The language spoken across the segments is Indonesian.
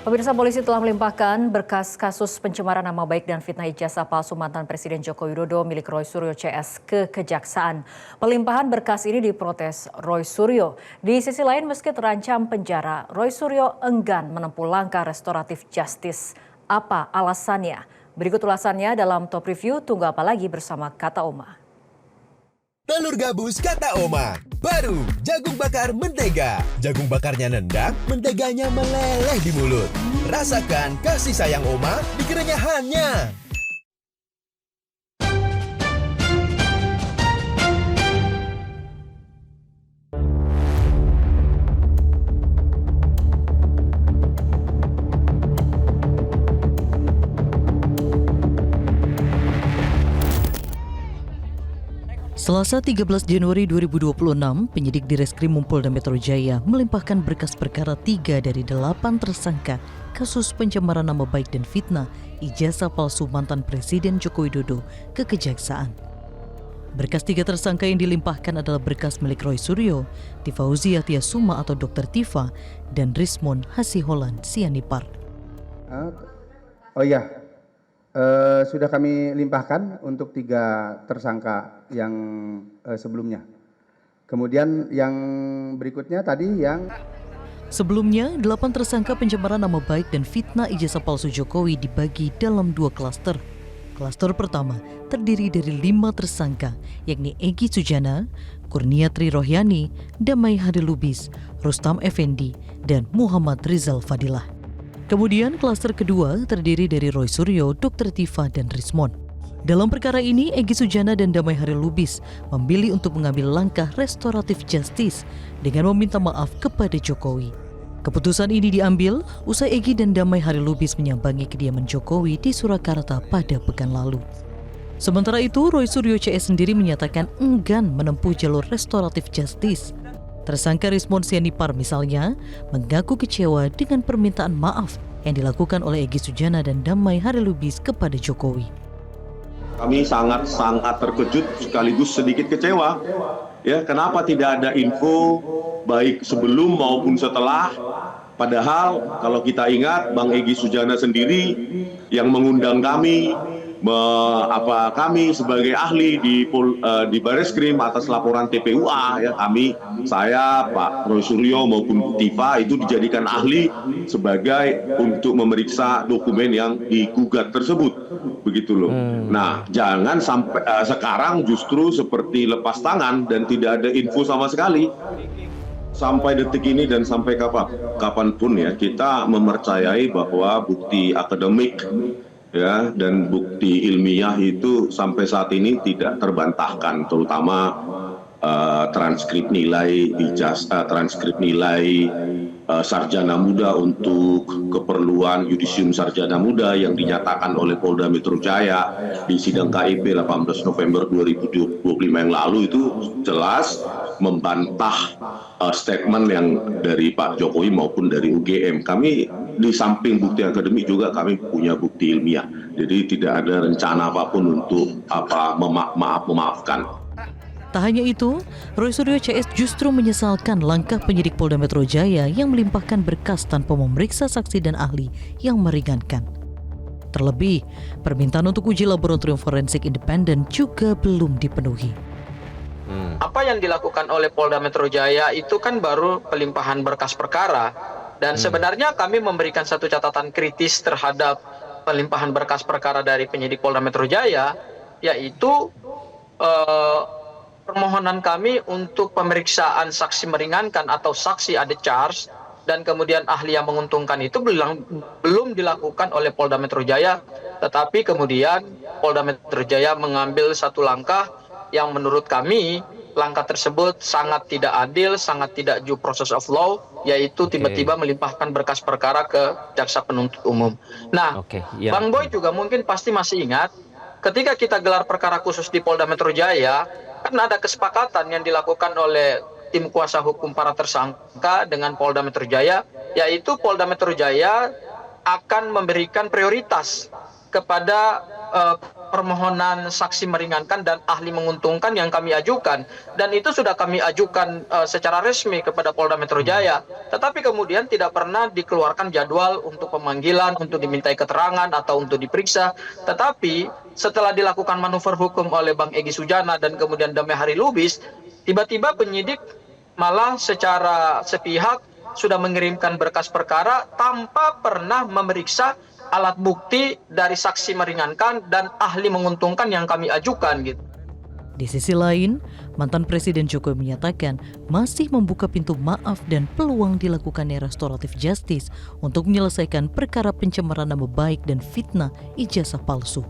Pemirsa, polisi telah melimpahkan berkas kasus pencemaran nama baik dan fitnah ijazah palsu mantan Presiden Joko Widodo milik Roy Suryo CS ke Kejaksaan. Pelimpahan berkas ini diprotes Roy Suryo. Di sisi lain, meski terancam penjara, Roy Suryo enggan menempuh langkah restoratif justice. Apa alasannya? Berikut ulasannya dalam Top Review. Tunggu apa lagi bersama Kata Oma. Telur gabus kata Oma. Baru jagung bakar mentega. Jagung bakarnya nendang, menteganya meleleh di mulut. Rasakan kasih sayang Oma di kerenyahannya. Selasa 13 Januari 2026, penyidik di Reskrim Polda Metro Jaya melimpahkan berkas perkara 3 dari 8 tersangka kasus pencemaran nama baik dan fitnah ijazah palsu mantan Presiden Joko Widodo ke Kejaksaan. Berkas 3 tersangka yang dilimpahkan adalah berkas milik Roy Suryo, Tifauzi Atia Suma atau Dr. Tifa, dan Rismon Hasiholan Sianipar. Sudah kami limpahkan untuk 3 tersangka yang sebelumnya. Kemudian yang berikutnya tadi yang... Sebelumnya, 8 tersangka pencemaran nama baik dan fitnah ijazah palsu Jokowi dibagi dalam 2 klaster. Klaster pertama terdiri dari 5 tersangka, yakni Egy Sujana, Kurnia Tri Rohyani, Damai Hadi Lubis, Rustam Effendi, dan Muhammad Rizal Fadilah. Kemudian klaster kedua terdiri dari Roy Suryo, Dr. Tifa, dan Rismon. Dalam perkara ini, Egy Sujana dan Damai Hari Lubis memilih untuk mengambil langkah restoratif justice dengan meminta maaf kepada Jokowi. Keputusan ini diambil usai Egy dan Damai Hari Lubis menyambangi kediaman Jokowi di Surakarta pada pekan lalu. Sementara itu, Roy Suryo CS sendiri menyatakan enggan menempuh jalur restoratif justice. Tersangka Rismon Sianipar misalnya mengaku kecewa dengan permintaan maaf yang dilakukan oleh Egy Sujana dan Damai Hari Lubis kepada Jokowi. Kami sangat terkejut sekaligus sedikit kecewa. Ya, kenapa tidak ada info baik sebelum maupun setelah? Padahal kalau kita ingat Bang Egy Sujana sendiri yang mengundang kami, kami sebagai ahli di Bareskrim atas laporan TPUA, ya saya Pak Roy Suryo maupun Tifa itu dijadikan ahli sebagai untuk memeriksa dokumen yang digugat tersebut, begitu loh. Nah, jangan sampai sekarang justru seperti lepas tangan dan tidak ada info sama sekali. Sampai detik ini dan sampai kapanpun ya, kita mempercayai bahwa bukti akademik ya dan bukti ilmiah itu sampai saat ini tidak terbantahkan, terutama transkrip nilai sarjana muda untuk keperluan yudisium sarjana muda yang dinyatakan oleh Polda Metro Jaya di sidang KIP 18 November 2025 yang lalu itu jelas membantah statement yang dari Pak Jokowi maupun dari UGM. Kami di samping bukti akademik juga kami punya bukti ilmiah. Jadi tidak ada rencana apapun untuk memaafkan. Tak hanya itu, Roy Suryo CS justru menyesalkan langkah penyidik Polda Metro Jaya yang melimpahkan berkas tanpa memeriksa saksi dan ahli yang meringankan. Terlebih, permintaan untuk uji laboratorium forensik independen juga belum dipenuhi. Apa yang dilakukan oleh Polda Metro Jaya itu kan baru pelimpahan berkas perkara. Dan sebenarnya kami memberikan satu catatan kritis terhadap pelimpahan berkas perkara dari penyidik Polda Metro Jaya, yaitu permohonan kami untuk pemeriksaan saksi meringankan atau saksi ada charge dan kemudian ahli yang menguntungkan itu belum dilakukan oleh Polda Metro Jaya, tetapi kemudian Polda Metro Jaya mengambil satu langkah yang menurut kami langkah tersebut sangat tidak adil, sangat tidak due process of law, yaitu tiba-tiba melimpahkan berkas perkara ke jaksa penuntut umum. Nah, Bang Boy juga mungkin pasti masih ingat ketika kita gelar perkara khusus di Polda Metro Jaya, kan ada kesepakatan yang dilakukan oleh tim kuasa hukum para tersangka dengan Polda Metro Jaya, yaitu Polda Metro Jaya akan memberikan prioritas kepada permohonan saksi meringankan dan ahli menguntungkan yang kami ajukan, dan itu sudah kami ajukan secara resmi kepada Polda Metro Jaya. Tetapi kemudian tidak pernah dikeluarkan jadwal untuk pemanggilan, untuk dimintai keterangan atau untuk diperiksa. Tetapi setelah dilakukan manuver hukum oleh Bang Egy Sujana dan kemudian Damai Hari Lubis, tiba-tiba penyidik malah secara sepihak sudah mengirimkan berkas perkara tanpa pernah memeriksa alat bukti dari saksi meringankan dan ahli menguntungkan yang kami ajukan gitu. Di sisi lain, mantan Presiden Jokowi menyatakan masih membuka pintu maaf dan peluang dilakukannya restoratif justice untuk menyelesaikan perkara pencemaran nama baik dan fitnah ijazah palsu.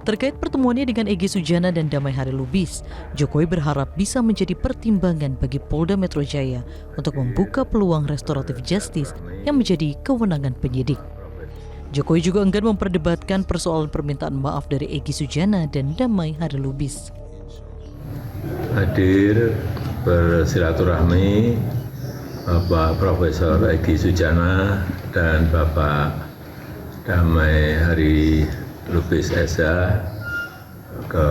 Terkait pertemuannya dengan Egy Sujana dan Damai Hari Lubis, Jokowi berharap bisa menjadi pertimbangan bagi Polda Metro Jaya untuk membuka peluang restoratif justice yang menjadi kewenangan penyidik. Jokowi juga enggan memperdebatkan persoalan permintaan maaf dari Egy Sujana dan Damai Hari Lubis. Hadir bersilaturahmi Bapak Profesor Egy Sujana dan Bapak Damai Hari Lubis Esa ke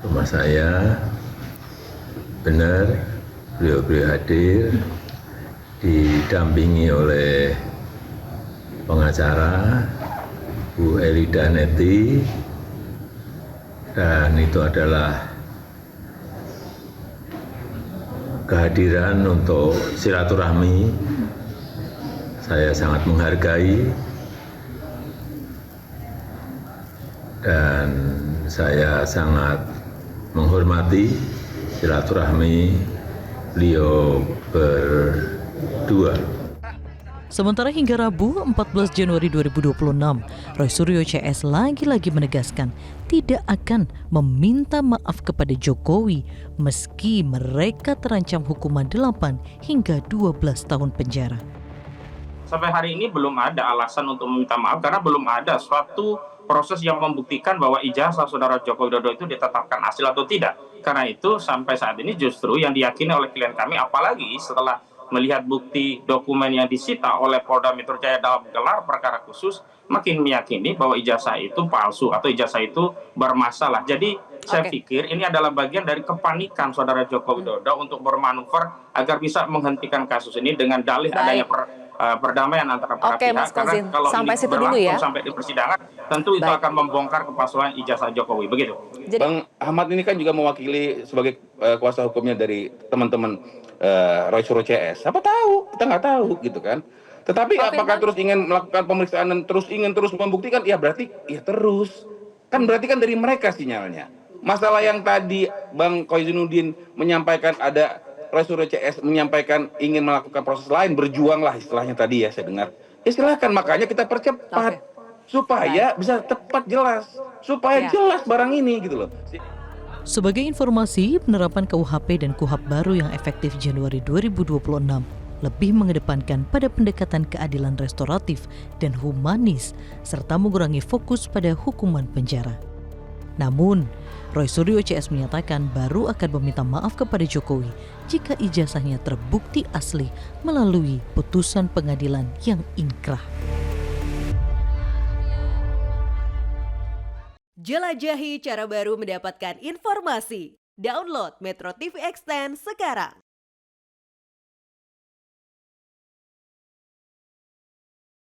rumah saya. Benar, beliau hadir didampingi oleh pengacara Bu Elida Neti, dan itu adalah kehadiran untuk silaturahmi. Saya sangat menghargai dan saya sangat menghormati silaturahmi beliau berdua. Sementara hingga Rabu 14 Januari 2026, Roy Suryo CS lagi-lagi menegaskan tidak akan meminta maaf kepada Jokowi meski mereka terancam hukuman 8 hingga 12 tahun penjara. Sampai hari ini belum ada alasan untuk meminta maaf karena belum ada suatu proses yang membuktikan bahwa ijazah saudara Joko Widodo itu ditetapkan asli atau tidak. Karena itu sampai saat ini justru yang diyakini oleh klien kami, apalagi setelah melihat bukti dokumen yang disita oleh Polda Metro Jaya dalam gelar perkara khusus, makin meyakini bahwa ijazah itu palsu atau ijazah itu bermasalah. Jadi saya pikir ini adalah bagian dari kepanikan saudara Joko Widodo untuk bermanuver agar bisa menghentikan kasus ini dengan dalih adanya perdamaian antara para pihak. Mas Kozin, karena kalau sampai ini situ dulu berlangsung ya. sampai di persidangan, tentu itu akan membongkar kepalsuan ijazah Jokowi. Begitu. Bang Ahmad ini kan juga mewakili sebagai kuasa hukumnya dari teman-teman Roy Suryo CS. Apa tahu? Kita nggak tahu gitu kan. Tetapi apakah terus ingin melakukan pemeriksaan dan ingin terus membuktikan? Ya berarti ya terus. Kan berarti kan dari mereka sinyalnya. Masalah yang tadi Bang Koizunudin menyampaikan, ada Roy Suryo CS menyampaikan ingin melakukan proses lain, berjuanglah istilahnya tadi ya saya dengar. Ya silakan, makanya kita percepat supaya bisa tepat jelas, supaya jelas barang ini gitu loh. Sebagai informasi, penerapan KUHP dan KUHAP baru yang efektif Januari 2026 lebih mengedepankan pada pendekatan keadilan restoratif dan humanis serta mengurangi fokus pada hukuman penjara. Namun, Roy Suryo CS menyatakan baru akan meminta maaf kepada Jokowi jika ijazahnya terbukti asli melalui putusan pengadilan yang inkrah. Jelajahi cara baru mendapatkan informasi. Download Metro TV Extend sekarang.